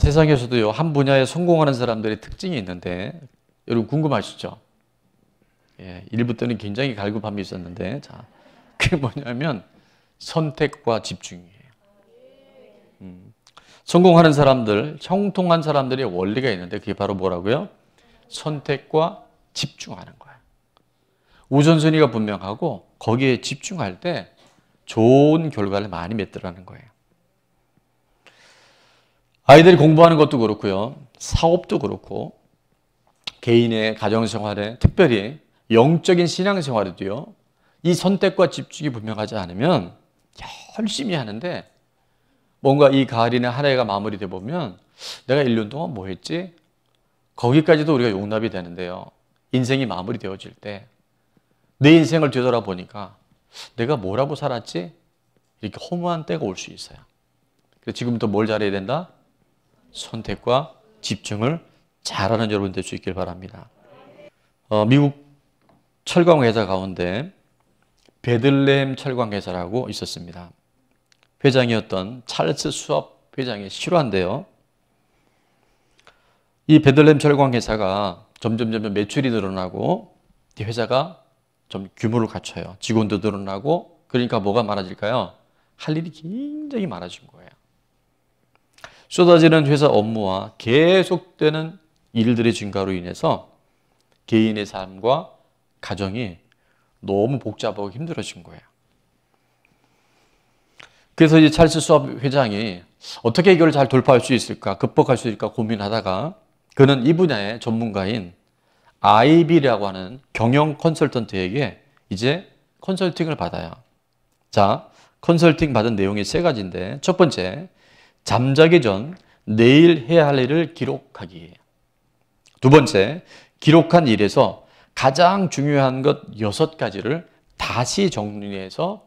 세상에서도요, 한 분야에 성공하는 사람들의 특징이 있는데, 여러분 궁금하시죠? 예, 일부 때는 굉장히 갈급함이 있었는데, 자, 그게 뭐냐면 선택과 집중이에요. 성공하는 사람들, 형통한 사람들의 원리가 있는데, 그게 바로 뭐라고요? 선택과 집중하는 거예요. 우선순위가 분명하고, 거기에 집중할 때 좋은 결과를 많이 맺더라는 거예요. 아이들이 공부하는 것도 그렇고요. 사업도 그렇고 개인의 가정생활에 특별히 영적인 신앙생활에도요. 이 선택과 집중이 분명하지 않으면 열심히 하는데 뭔가 이 가을이나 한 해가 마무리돼 보면 내가 1년 동안 뭐 했지? 거기까지도 우리가 용납이 되는데요. 인생이 마무리되어질 때 내 인생을 되돌아보니까 내가 뭐라고 살았지? 이렇게 허무한 때가 올 수 있어요. 그래서 지금부터 뭘 잘해야 된다? 선택과 집중을 잘하는 여러분 될 수 있길 바랍니다. 미국 철강회사 가운데 베들레헴 철강회사라고 있었습니다. 회장이었던 찰스 수업 회장의 실화인데요. 이 베들레헴 철강회사가 점점 매출이 늘어나고 이 회사가 좀 규모를 갖춰요. 직원도 늘어나고 그러니까 뭐가 많아질까요? 할 일이 굉장히 많아진 거예요. 쏟아지는 회사 업무와 계속되는 일들의 증가로 인해서 개인의 삶과 가정이 너무 복잡하고 힘들어진 거예요. 그래서 이 찰스 수업 회장이 어떻게 이걸 잘 돌파할 수 있을까, 극복할 수 있을까 고민하다가 그는 이 분야의 전문가인 IB라고 하는 경영 컨설턴트에게 이제 컨설팅을 받아요. 자, 컨설팅 받은 내용이 3가지인데 첫 번째, 잠자기 전 내일 해야 할 일을 기록하기. 두 번째, 기록한 일에서 가장 중요한 것 6가지를 다시 정리해서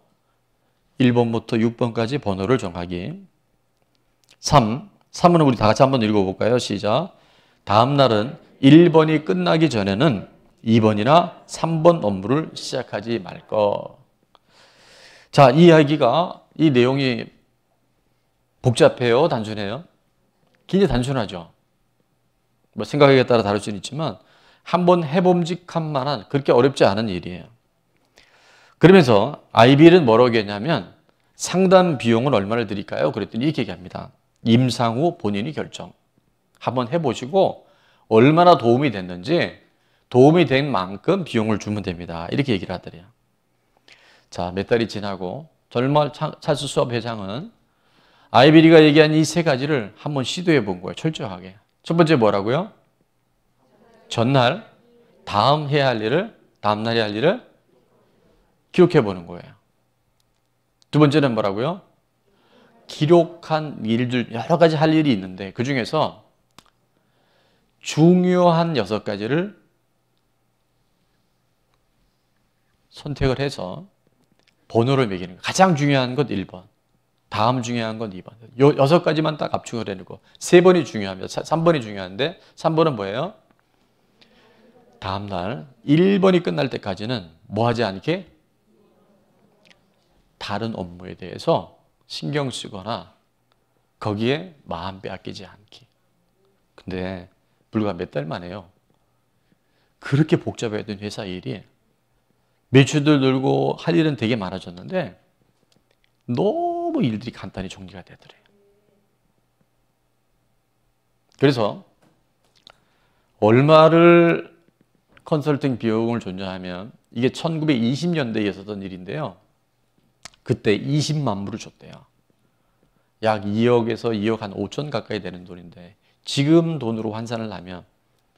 1번부터 6번까지 번호를 정하기. 3은 우리 다 같이 한번 읽어볼까요? 시작. 다음 날은 1번이 끝나기 전에는 2번이나 3번 업무를 시작하지 말 것. 자, 이 이야기가, 이 내용이 복잡해요? 단순해요? 굉장히 단순하죠. 뭐 생각에 따라 다를 수는 있지만 한번 해봄직한 만한 그렇게 어렵지 않은 일이에요. 그러면서 IB는 뭐라고 했냐면 상담 비용은 얼마를 드릴까요? 그랬더니 이렇게 얘기합니다. 임상 후 본인이 결정. 한번 해보시고 얼마나 도움이 됐는지 도움이 된 만큼 비용을 주면 됩니다. 이렇게 얘기를 하더래요. 자, 몇 달이 지나고 정말 찰스 수업 회장은 IB가 얘기한 이 3가지를 한번 시도해 본 거예요. 철저하게. 첫 번째 뭐라고요? 전날, 다음 해야 할 일을, 다음 날 해야 할 일을 기록해 보는 거예요. 두 번째는 뭐라고요? 기록한 일들, 여러 가지 할 일이 있는데 그 중에서 중요한 6가지를 선택을 해서 번호를 매기는 거예요. 가장 중요한 것 1번, 다음 중요한 건 2번. 6가지만 딱 압축을 해놓고 3번이 중요합니다. 3번이 중요한데 3번은 뭐예요? 다음 날 1번이 끝날 때까지는 뭐 하지 않게? 다른 업무에 대해서 신경 쓰거나 거기에 마음 빼앗기지 않기. 근데 불과 몇 달 만에요. 그렇게 복잡했던 회사 일이 매출도 늘고 할 일은 되게 많아졌는데 너무 일들이 간단히 정리가 되더래요. 그래서 얼마를 컨설팅 비용을 줬냐 하면 이게 1920년대에 있었던 일인데요. 그때 20만 불을 줬대요. 약 2억에서 2억 한 5천 가까이 되는 돈인데 지금 돈으로 환산을 하면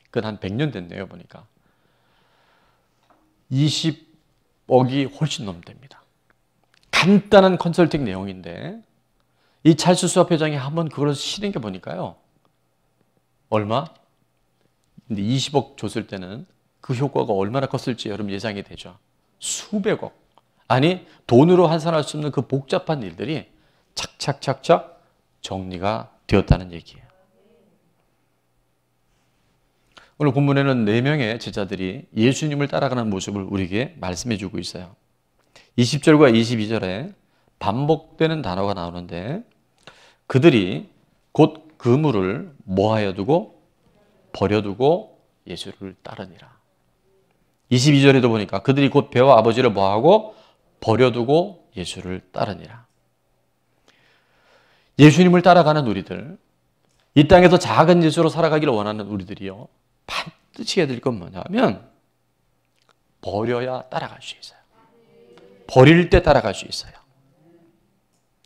그건 한 100년 됐네요. 보니까 20억이 훨씬 넘답니다. 간단한 컨설팅 내용인데 이 찰스 수업 회장이 한번 그걸 실행해 보니까요. 얼마? 근데 20억 줬을 때는 그 효과가 얼마나 컸을지 여러분 예상이 되죠. 수백억. 아니 돈으로 환산할 수 없는 그 복잡한 일들이 착착착착 정리가 되었다는 얘기예요. 오늘 본문에는 4명의 제자들이 예수님을 따라가는 모습을 우리에게 말씀해 주고 있어요. 20절과 22절에 반복되는 단어가 나오는데 그들이 곧 그물을 뭐하여 두고? 버려두고 예수를 따르니라. 22절에도 보니까 그들이 곧 배와 아버지를 뭐하고? 버려두고 예수를 따르니라. 예수님을 따라가는 우리들, 이 땅에서 작은 예수로 살아가기를 원하는 우리들이요, 반드시 해야 될 건 뭐냐면 버려야 따라갈 수 있어요. 버릴 때 따라갈 수 있어요.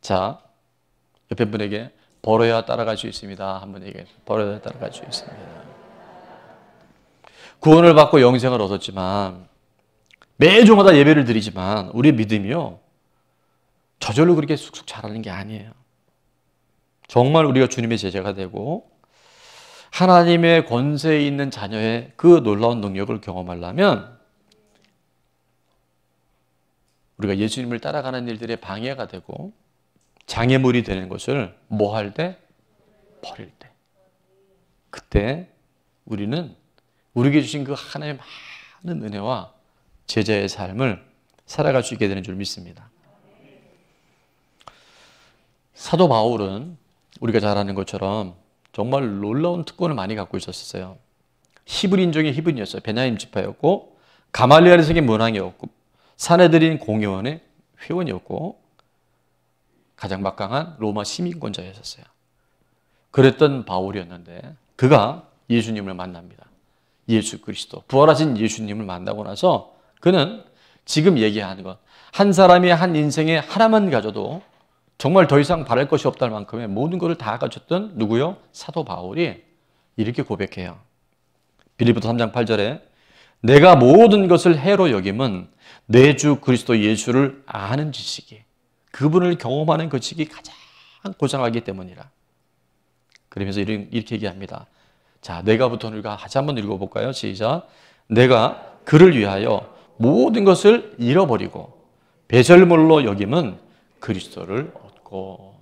자, 옆에 분에게 버려야 따라갈 수 있습니다. 한 분에게 버려야 따라갈 수 있습니다. 구원을 받고 영생을 얻었지만, 매주마다 예배를 드리지만 우리의 믿음이요, 저절로 그렇게 쑥쑥 자라는 게 아니에요. 정말 우리가 주님의 제자가 되고 하나님의 권세에 있는 자녀의 그 놀라운 능력을 경험하려면 우리가 예수님을 따라가는 일들의 방해가 되고 장애물이 되는 것을 뭐 할 때? 버릴 때. 그때 우리는 우리에게 주신 그 하나님의 많은 은혜와 제자의 삶을 살아갈 수 있게 되는 줄 믿습니다. 사도 바울은 우리가 잘 아는 것처럼 정말 놀라운 특권을 많이 갖고 있었어요. 히브리인 중에 히브리인이었어요. 베냐민 지파였고, 가말리엘의 세계 문왕이었고, 사내들인 공회원의 회원이었고, 가장 막강한 로마 시민권자였었어요. 그랬던 바울이었는데 그가 예수님을 만납니다. 예수 그리스도, 부활하신 예수님을 만나고 나서 그는 지금 얘기하는 것, 한 사람이 한 인생에 하나만 가져도 정말 더 이상 바랄 것이 없다는 만큼의 모든 것을 다 가졌던 누구요? 사도 바울이 이렇게 고백해요. 빌립보서 3장 8절에 내가 모든 것을 해로 여김은 내 주 그리스도 예수를 아는 지식이, 그분을 경험하는 그 지식이 가장 고상하기 때문이라. 그러면서 이렇게 얘기합니다. 자, 내가부터 우리가 다시 한번 읽어볼까요? 시작. 내가 그를 위하여 모든 것을 잃어버리고 배설물로 여김은 그리스도를 얻고.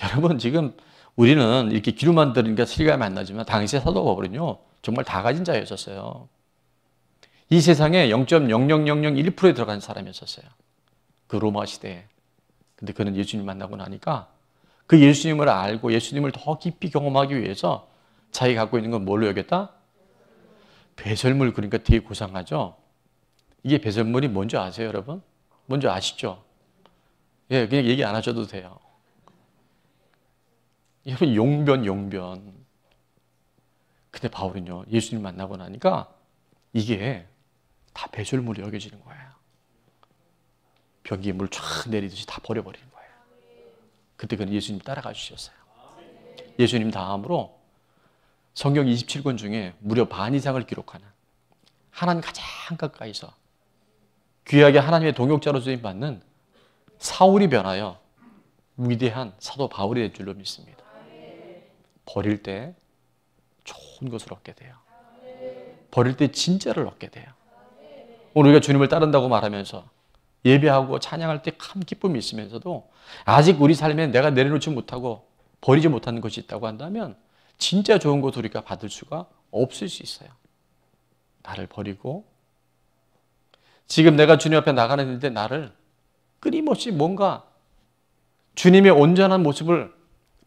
여러분, 지금 우리는 이렇게 기류만 들으니까 실감이 안 나지만 당시의 사도 바울은요, 정말 다 가진 자였었어요. 이 세상에 0.00001%에 들어간 사람이었어요. 그 로마 시대에. 근데 그는 예수님 만나고 나니까 그 예수님을 알고 예수님을 더 깊이 경험하기 위해서 자기가 갖고 있는 건 뭘로 여겼다? 배설물. 그러니까 되게 고상하죠? 이게 배설물이 뭔지 아세요, 여러분? 뭔지 아시죠? 예, 그냥 얘기 안 하셔도 돼요. 여러분, 용변. 근데 바울은요, 예수님 만나고 나니까 이게 다 배설물이 여겨지는 거예요. 변기에 물 쫙 내리듯이 다 버려버리는 거예요. 그때 그는 예수님 따라가 주셨어요. 예수님 다음으로 성경 27권 중에 무려 반 이상을 기록하는, 하나님 가장 가까이서 귀하게 하나님의 동역자로 쓰임받는 사울이 변하여 위대한 사도 바울이 될 줄로 믿습니다. 버릴 때 좋은 것을 얻게 돼요. 버릴 때 진짜를 얻게 돼요. 오늘 우리가 주님을 따른다고 말하면서 예배하고 찬양할 때 큰 기쁨이 있으면서도 아직 우리 삶에 내가 내려놓지 못하고 버리지 못하는 것이 있다고 한다면 진짜 좋은 것을 우리가 받을 수가 없을 수 있어요. 나를 버리고 지금 내가 주님 앞에 나가는데 나를 끊임없이 뭔가 주님의 온전한 모습을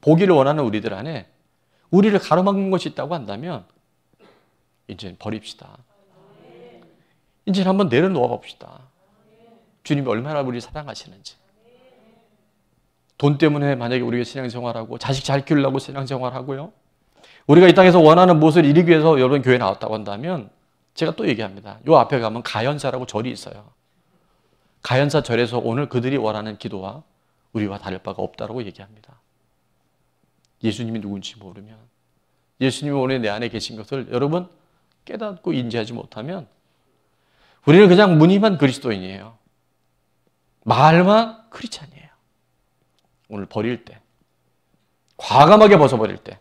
보기를 원하는 우리들 안에 우리를 가로막는 것이 있다고 한다면 이제 버립시다. 이제 한번 내려놓아 봅시다. 주님이 얼마나 우리를 사랑하시는지. 돈 때문에 만약에 우리가 신앙생활하고 자식 잘 키우려고 신앙생활하고요, 우리가 이 땅에서 원하는 무엇을 이루기 위해서 여러분 교회 나왔다고 한다면 제가 또 얘기합니다. 요 앞에 가면 가현사라고 절이 있어요. 가현사 절에서 오늘 그들이 원하는 기도와 우리와 다를 바가 없다고 얘기합니다. 예수님이 누군지 모르면, 예수님이 오늘 내 안에 계신 것을 여러분 깨닫고 인지하지 못하면 우리는 그냥 무늬만 그리스도인이에요. 말만 크리스찬이에요. 오늘 버릴 때, 과감하게 벗어버릴 때,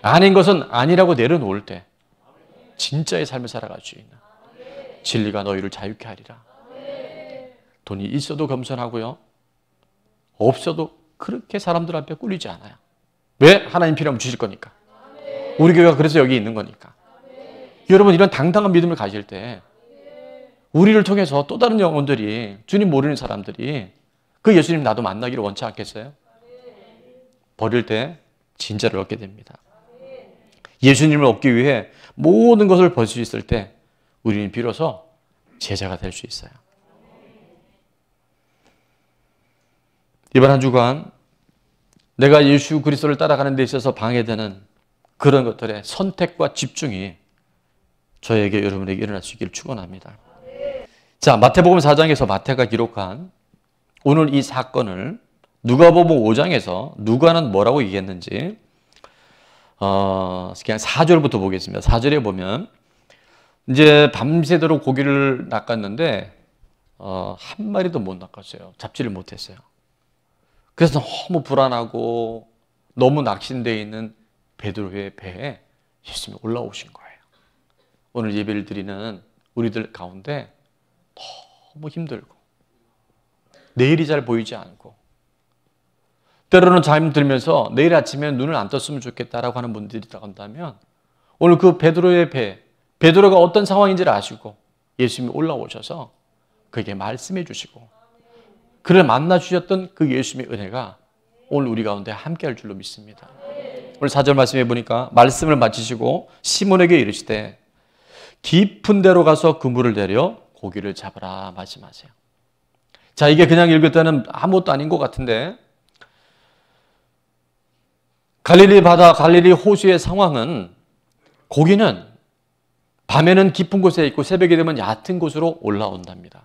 아닌 것은 아니라고 내려놓을 때 진짜의 삶을 살아갈 수 있는, 진리가 너희를 자유케 하리라. 돈이 있어도 겸손하고요, 없어도 그렇게 사람들 앞에 꿀리지 않아요. 왜? 하나님 필요하면 주실 거니까. 우리 교회가 그래서 여기 있는 거니까. 여러분, 이런 당당한 믿음을 가질 때 우리를 통해서 또 다른 영혼들이, 주님 모르는 사람들이 그 예수님 나도 만나기를 원치 않겠어요? 버릴 때 진짜를 얻게 됩니다. 예수님을 얻기 위해 모든 것을 벌 수 있을 때 우리는 비로소 제자가 될 수 있어요. 이번 한 주간 내가 예수 그리스도를 따라가는 데 있어서 방해되는 그런 것들의 선택과 집중이 저에게, 여러분에게 일어날 수 있기를 축원합니다. 자, 마태복음 4장에서 마태가 기록한 오늘 이 사건을 누가복음 5장에서 누가는 뭐라고 얘기했는지 그냥 4절부터 보겠습니다. 4절에 보면 이제 밤새도록 고기를 낚았는데 한 마리도 못 낚았어요. 잡지를 못했어요. 그래서 너무 불안하고 너무 낙심되어 있는 베드로의 배에 예수님이 올라오신 거예요. 오늘 예배를 드리는 우리들 가운데 너무 힘들고 내일이 잘 보이지 않고 때로는 잠이 들면서 내일 아침에 눈을 안 떴으면 좋겠다라고 하는 분들이 있다고 한다면 오늘 그 베드로의 배, 베드로가 어떤 상황인지를 아시고 예수님이 올라오셔서 그에게 말씀해 주시고 그를 만나 주셨던 그 예수님의 은혜가 오늘 우리 가운데 함께 할 줄로 믿습니다. 오늘 4절 말씀해 보니까 말씀을 마치시고 시몬에게 이르시되 깊은 데로 가서 그물을 내려 고기를 잡으라 말씀하세요. 자, 이게 그냥 읽을 때는 아무것도 아닌 것 같은데 갈릴리 바다, 갈릴리 호수의 상황은 고기는 밤에는 깊은 곳에 있고 새벽이 되면 얕은 곳으로 올라온답니다.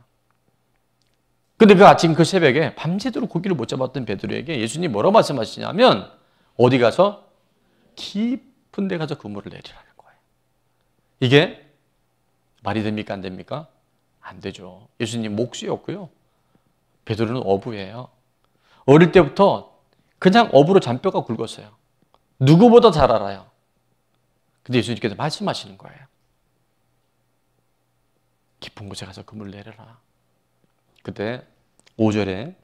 근데 그 아침 그 새벽에 밤새도록 고기를 못 잡았던 베드로에게 예수님이 뭐라고 말씀하시냐면 어디 가서 깊은 데 가서 그물을 내리라는 거예요. 이게 말이 됩니까? 안 됩니까? 안 되죠. 예수님 몫이었고요. 베드로는 어부예요. 어릴 때부터 그냥 어부로 잔뼈가 굵었어요. 누구보다 잘 알아요. 근데 예수님께서 말씀하시는 거예요. 깊은 곳에 가서 그물을 내려라. 그때 5절에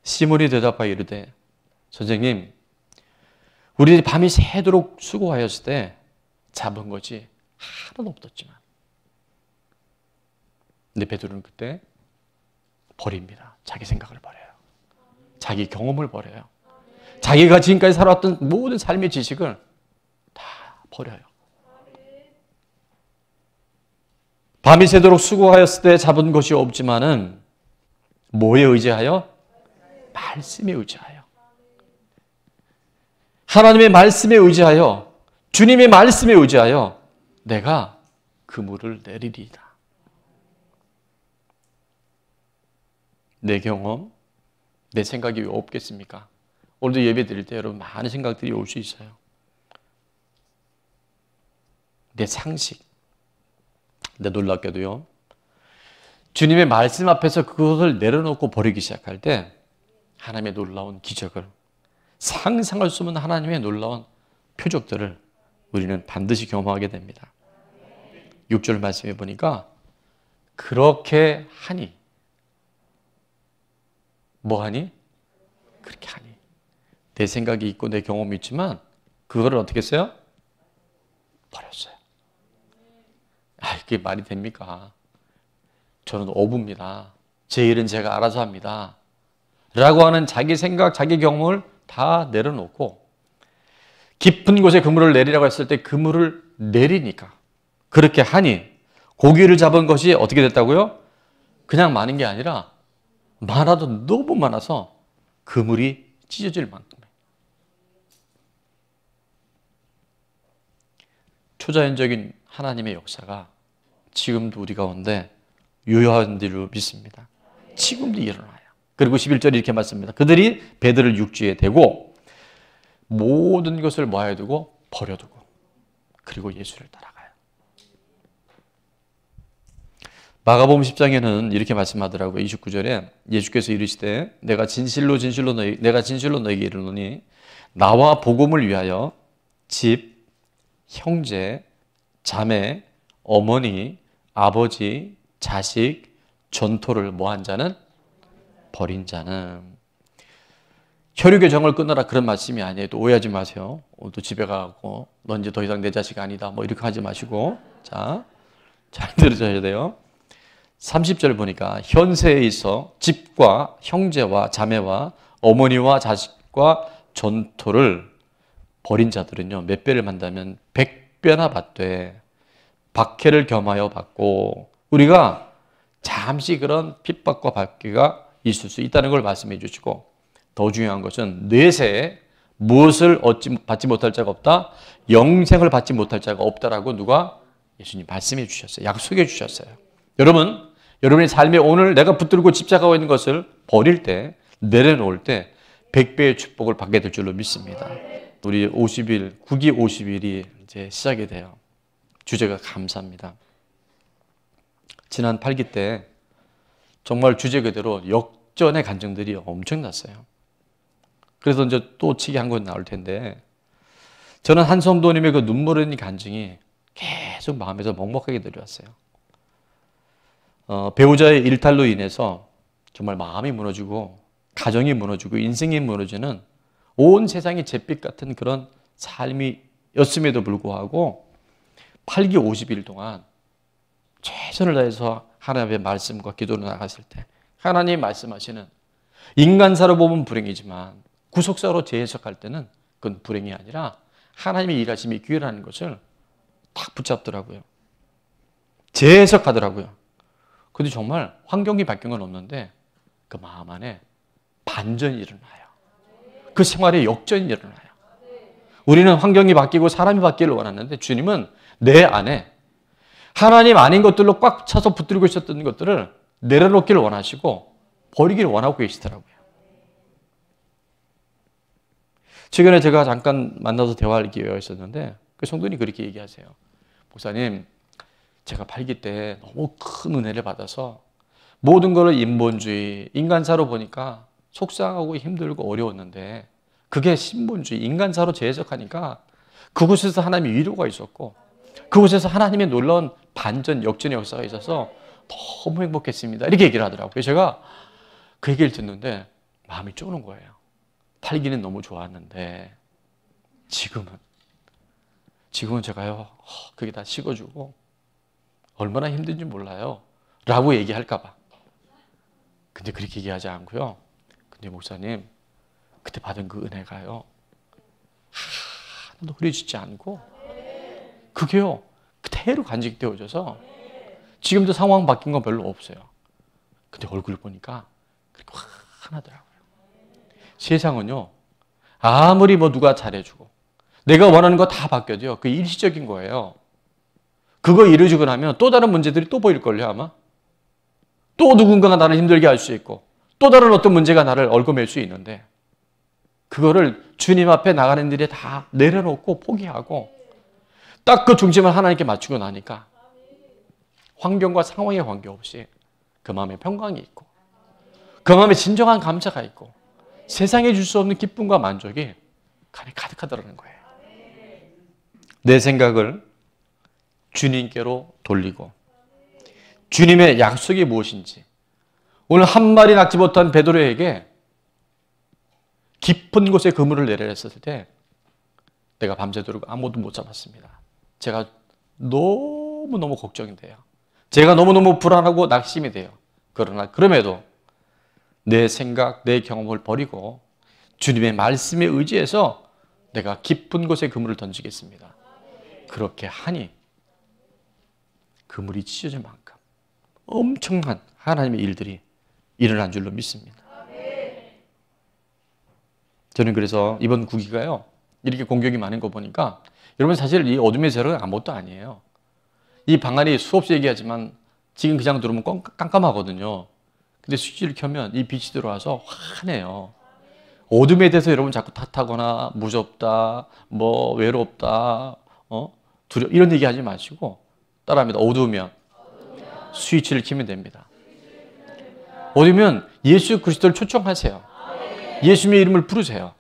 시몬이 대답하여 이르되 선생님 우리 밤이 새도록 수고하였을 때 잡은 것이 하나도 없었지만 근데 베드로는 그때 버립니다. 자기 생각을 버려요. 자기 경험을 버려요. 자기가 지금까지 살아왔던 모든 삶의 지식을 다 버려요. 밤이 새도록 수고하였을 때 잡은 것이 없지만은 뭐에 의지하여? 말씀에 의지하여. 하나님의 말씀에 의지하여, 주님의 말씀에 의지하여 내가 그물을 내리리이다. 내 경험, 내 생각이 왜 없겠습니까? 오늘도 예배 드릴 때 여러분 많은 생각들이 올 수 있어요. 내 상식. 근데 놀랍게도요. 주님의 말씀 앞에서 그것을 내려놓고 버리기 시작할 때 하나님의 놀라운 기적을 상상할 수 없는 하나님의 놀라운 표적들을 우리는 반드시 경험하게 됩니다. 6절 말씀해 보니까 그렇게 하니 뭐하니? 그렇게 하니 내 생각이 있고 내 경험이 있지만 그거를 어떻게 했어요? 버렸어요. 이게 말이 됩니까? 저는 어부입니다. 제 일은 제가 알아서 합니다. 라고 하는 자기 생각, 자기 경험을 다 내려놓고 깊은 곳에 그물을 내리라고 했을 때 그물을 내리니까 그렇게 하니 고기를 잡은 것이 어떻게 됐다고요? 그냥 많은 게 아니라 많아도 너무 많아서 그물이 찢어질 만큼. 초자연적인 하나님의 역사가 지금도 우리 가운데 유효한 줄로 믿습니다. 지금도 일어나요. 그리고 11절에 이렇게 말씀합니다. 그들이 배들을 육지에 대고 모든 것을 모아야 두고 버려두고 그리고 예수를 따라가요. 마가복음 10장에는 이렇게 말씀하더라고요. 29절에 예수께서 이르시되 내가 진실로 너희에게 이르노니 나와 복음을 위하여 집, 형제, 자매, 어머니, 아버지, 자식, 전토를 뭐한 자는? 버린 자는. 혈육의 정을 끊어라 그런 말씀이 아니에요. 또 오해하지 마세요. 또 집에 가고 넌 이제 더 이상 내 자식 아니다 뭐 이렇게 하지 마시고 자, 잘 들으셔야 돼요. 30절 보니까 현세에 있어 집과 형제와 자매와 어머니와 자식과 전토를 버린 자들은요, 몇 배를 만다면 100배나 받되 박해를 겸하여 받고, 우리가 잠시 그런 핍박과 박해가 있을 수 있다는 걸 말씀해 주시고, 더 중요한 것은 뇌세에 무엇을 받지 못할 자가 없다? 영생을 받지 못할 자가 없다라고 누가? 예수님 말씀해 주셨어요. 약속해 주셨어요. 여러분, 여러분의 삶에 오늘 내가 붙들고 집착하고 있는 것을 버릴 때, 내려놓을 때 100배의 축복을 받게 될 줄로 믿습니다. 우리 50일, 9기 50일이 이제 시작이 돼요. 주제가 감사입니다. 지난 8기 때 정말 주제 그대로 역전의 간증들이 엄청났어요. 그래서 이제 또 치기 한 권 나올 텐데, 저는 한 성도님의 그 눈물 흘린 간증이 계속 마음에서 먹먹하게 들어왔어요. 배우자의 일탈로 인해서 정말 마음이 무너지고 가정이 무너지고 인생이 무너지는 온 세상이 잿빛 같은 그런 삶이었음에도 불구하고 8기 50일 동안 최선을 다해서 하나님의 말씀과 기도로 나갔을 때, 하나님이 말씀하시는, 인간사로 보면 불행이지만 구속사로 재해석할 때는 그건 불행이 아니라 하나님의 일하심이 기회라는 것을 딱 붙잡더라고요. 재해석하더라고요. 근데 정말 환경이 바뀐 건 없는데 그 마음 안에 반전이 일어나요. 그 생활에 역전이 일어나요. 우리는 환경이 바뀌고 사람이 바뀌기를 원하는데, 주님은 내 안에 하나님 아닌 것들로 꽉 차서 붙들고 있었던 것들을 내려놓기를 원하시고 버리기를 원하고 계시더라고요. 최근에 제가 잠깐 만나서 대화할 기회가 있었는데, 그 성도님이 그렇게 얘기하세요. 목사님, 제가 8기 때 너무 큰 은혜를 받아서 모든 것을 인본주의, 인간사로 보니까 속상하고 힘들고 어려웠는데, 그게 신본주의, 인간사로 재해석하니까 그곳에서 하나님의 위로가 있었고, 그곳에서 하나님의 놀라운 반전, 역전의 역사가 있어서 너무 행복했습니다. 이렇게 얘기를 하더라고요. 제가 그 얘기를 듣는데 마음이 쪼는 거예요. 8기는 너무 좋았는데 지금은 제가요, 그게 다 식어주고 얼마나 힘든지 몰라요 라고 얘기할까 봐. 근데 그렇게 얘기하지 않고요, 근데 목사님, 그때 받은 그 은혜가요 하나도 흐려지지 않고 그게요 그대로 간직되어져서 지금도 상황 바뀐 건 별로 없어요. 근데 얼굴 보니까 그렇게 환하더라고요. 세상은요, 아무리 누가 잘해주고 내가 원하는 거 다 바뀌어도요, 그 일시적인 거예요. 그거 이루어지고 나면 또 다른 문제들이 또 보일걸요, 아마. 또 누군가가 나를 힘들게 할 수 있고 또 다른 어떤 문제가 나를 얽어맬 수 있는데, 그거를 주님 앞에 나가는 일에 다 내려놓고 포기하고 딱 그 중심을 하나님께 맞추고 나니까 환경과 상황에 관계없이 그 마음에 평강이 있고 그 마음에 진정한 감사가 있고 세상에 줄 수 없는 기쁨과 만족이 간에 가득하더라는 거예요. 내 생각을 주님께로 돌리고 주님의 약속이 무엇인지, 오늘 한 마리 낚지 못한 베드로에게 깊은 곳에 그물을 내려냈을 때 내가 밤새도록 아무도 못 잡았습니다. 제가 너무너무 걱정이 돼요. 제가 너무너무 불안하고 낙심이 돼요. 그러나 그럼에도 내 생각, 내 경험을 버리고 주님의 말씀에 의지해서 내가 깊은 곳에 그물을 던지겠습니다. 그렇게 하니 그물이 찢어질 만큼 엄청난 하나님의 일들이 일어난 줄로 믿습니다. 저는 그래서 이번 9기가요, 이렇게 공격이 많은 거 보니까, 여러분 사실 이 어둠의 세력은 아무것도 아니에요. 이 방안이 수없이 얘기하지만 지금 그냥 들어오면 깜깜하거든요. 근데 스위치를 켜면 이 빛이 들어와서 환해요. 어둠에 대해서 여러분 자꾸 탓하거나 무섭다, 외롭다, 두려 이런 얘기 하지 마시고 따라합니다. 어두우면 스위치를 켜면 됩니다. 어두우면 예수 그리스도를 초청하세요. 예수님의 이름을 부르세요.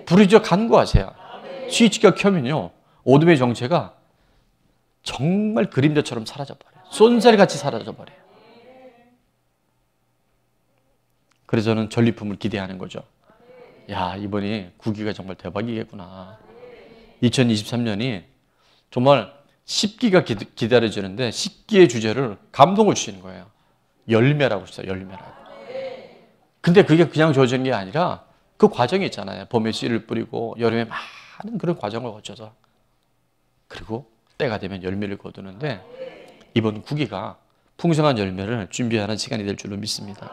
부르짖어 간구하세요. 스위치가 켜면요, 어둠의 정체가 정말 그림자처럼 사라져버려요. 쏜살같이 사라져버려요. 그래서 저는 전리품을 기대하는 거죠. 야, 이번이 9기가 정말 대박이겠구나. 2023년이 정말 10기가 기다려지는데 10기의 주제를 감동을 주시는 거예요. 열매라고 했어요. 열매라고. 근데 그게 그냥 주어지는 게 아니라 그 과정이 있잖아요. 봄에 씨를 뿌리고 여름에 막 많은 그런 과정을 거쳐서 그리고 때가 되면 열매를 거두는데 이번 구기가 풍성한 열매를 준비하는 시간이 될 줄로 믿습니다.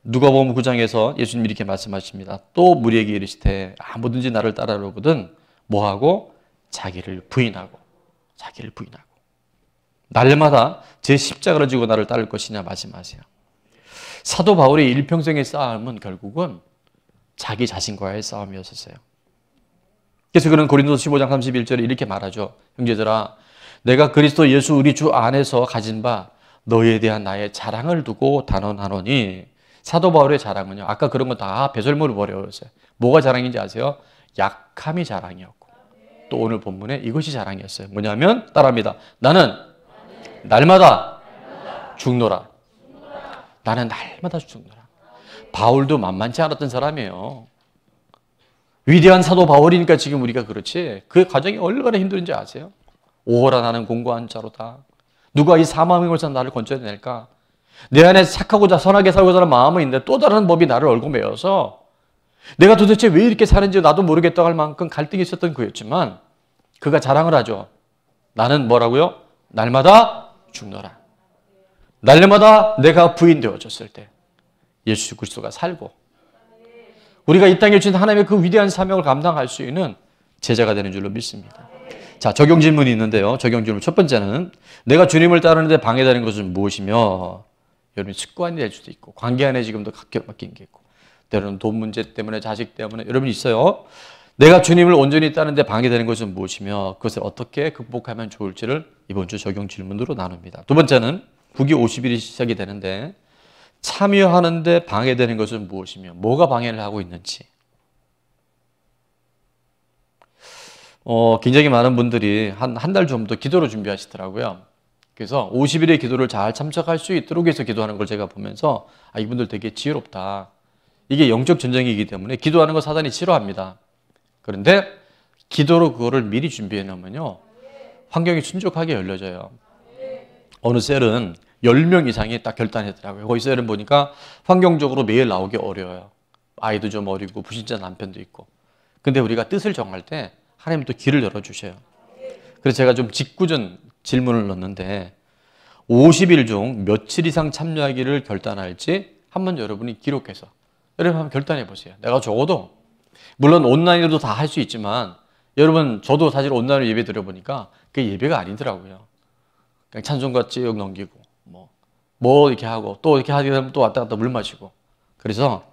누가복음 9장에서 예수님이 이렇게 말씀하십니다. 또 무리에게 이르시되 아무든지 나를 따르려거든 뭐하고? 자기를 부인하고 날마다 제 십자가를 지고 나를 따를 것이냐 말씀하세요. 사도 바울의 일평생의 싸움은 결국은 자기 자신과의 싸움이었어요. 그래서 그는 고린도서 15장 31절에 이렇게 말하죠. 형제들아, 내가 그리스도 예수 우리 주 안에서 가진 바 너희에 대한 나의 자랑을 두고 단언하노니. 사도 바울의 자랑은요, 아까 그런 거 다 배설물을 버려버렸어요. 뭐가 자랑인지 아세요? 약함이 자랑이었고, 또 오늘 본문에 이것이 자랑이었어요. 뭐냐면 따라합니다. 나는 날마다 죽노라. 나는 날마다 죽노라. 바울도 만만치 않았던 사람이에요. 위대한 사도 바울이니까 지금 우리가 그렇지, 그 과정이 얼마나 힘든지 아세요? 오호라 나는 공고한 자로다. 누가 이 사망의 것에서 나를 건져낼까? 내 안에 착하고자 선하게 살고자 하는 마음은 있는데 또 다른 법이 나를 얽어매어서 내가 도대체 왜 이렇게 사는지 나도 모르겠다고 할 만큼 갈등이 있었던 그였지만 그가 자랑을 하죠. 나는 뭐라고요? 날마다 죽노라. 날마다 내가 부인되어졌을 때 예수 그리스도가 살고 우리가 이 땅에 주신 하나님의 그 위대한 사명을 감당할 수 있는 제자가 되는 줄로 믿습니다. 자, 적용 질문이 있는데요. 적용 질문 첫 번째는 내가 주님을 따르는데 방해되는 것은 무엇이며? 여러분 습관이 될 수도 있고 관계 안에 지금도 각격 바뀐 게 있고 때로는 돈 문제 때문에 자식 때문에 여러분 있어요. 내가 주님을 온전히 따르는데 방해되는 것은 무엇이며 그것을 어떻게 극복하면 좋을지를 이번 주 적용 질문으로 나눕니다. 두 번째는 국이 50일이 시작이 되는데 참여하는데 방해되는 것은 무엇이며 뭐가 방해를 하고 있는지. 굉장히 많은 분들이 한 달 전부터 기도를 준비하시더라고요. 그래서 50일의 기도를 잘 참석할 수 있도록 해서 기도하는 걸 제가 보면서 이분들 되게 지혜롭다. 이게 영적 전쟁이기 때문에 기도하는 거 사단이 싫어합니다. 그런데 기도로 그거를 미리 준비해 놓으면요, 환경이 순적하게 열려져요. 어느 셀은 10명 이상이 딱 결단했더라고요. 거기 셀은 보니까 환경적으로 매일 나오기 어려워요. 아이도 좀 어리고 부신자 남편도 있고. 근데 우리가 뜻을 정할 때 하나님은 또 길을 열어주셔요. 그래서 제가 좀 직구전 질문을 넣었는데 50일 중 며칠 이상 참여하기를 결단할지 한번 여러분이 기록해서 여러분 한번 결단해 보세요. 내가 적어도 물론 온라인으로도 다 할 수 있지만 여러분 저도 사실 온라인으로 예배 드려보니까 그게 예배가 아니더라고요. 그냥 찬송가 쭉 넘기고 뭐 이렇게 하고 또 이렇게 하게 되면 또 왔다 갔다 물 마시고. 그래서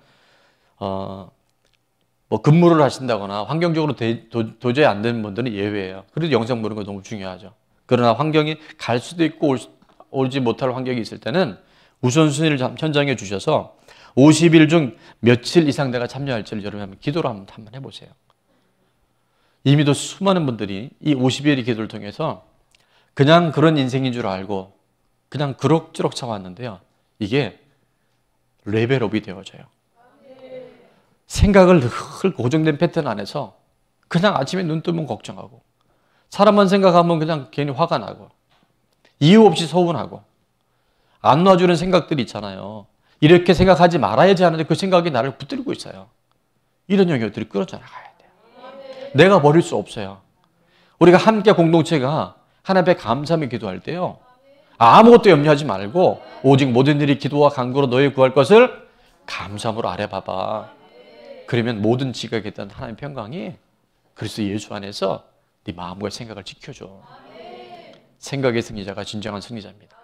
뭐 근무를 하신다거나 환경적으로 도저히 안 되는 분들은 예외예요. 그래도 영상 보는 거 너무 중요하죠. 그러나 환경이 갈 수도 있고 오지 못할 환경이 있을 때는 우선순위를 현장에 주셔서 50일 중 며칠 이상 내가 참여할지를 여러분 한번 기도를 한번 해보세요. 이미도 수많은 분들이 이 50일의 기도를 통해서 그냥 그런 인생인 줄 알고 그냥 그럭저럭 차왔는데요. 이게 레벨업이 되어져요. 생각을 늘 고정된 패턴 안에서 그냥 아침에 눈 뜨면 걱정하고 사람만 생각하면 그냥 괜히 화가 나고 이유 없이 서운하고 안 놔주는 생각들이 있잖아요. 이렇게 생각하지 말아야지 하는데 그 생각이 나를 붙들고 있어요. 이런 영역들이 끌어져 나가야 돼요. 내가 버릴 수 없어요. 우리가 함께 공동체가 하나님 앞에 감사하며 기도할 때요, 아무것도 염려하지 말고 오직 모든 일이 기도와 간구로 너희 구할 것을 감사함으로 아뢰봐봐. 그러면 모든 지각에 있던 하나님의 평강이 그리스도 예수 안에서 네 마음과 생각을 지켜줘. 생각의 승리자가 진정한 승리자입니다.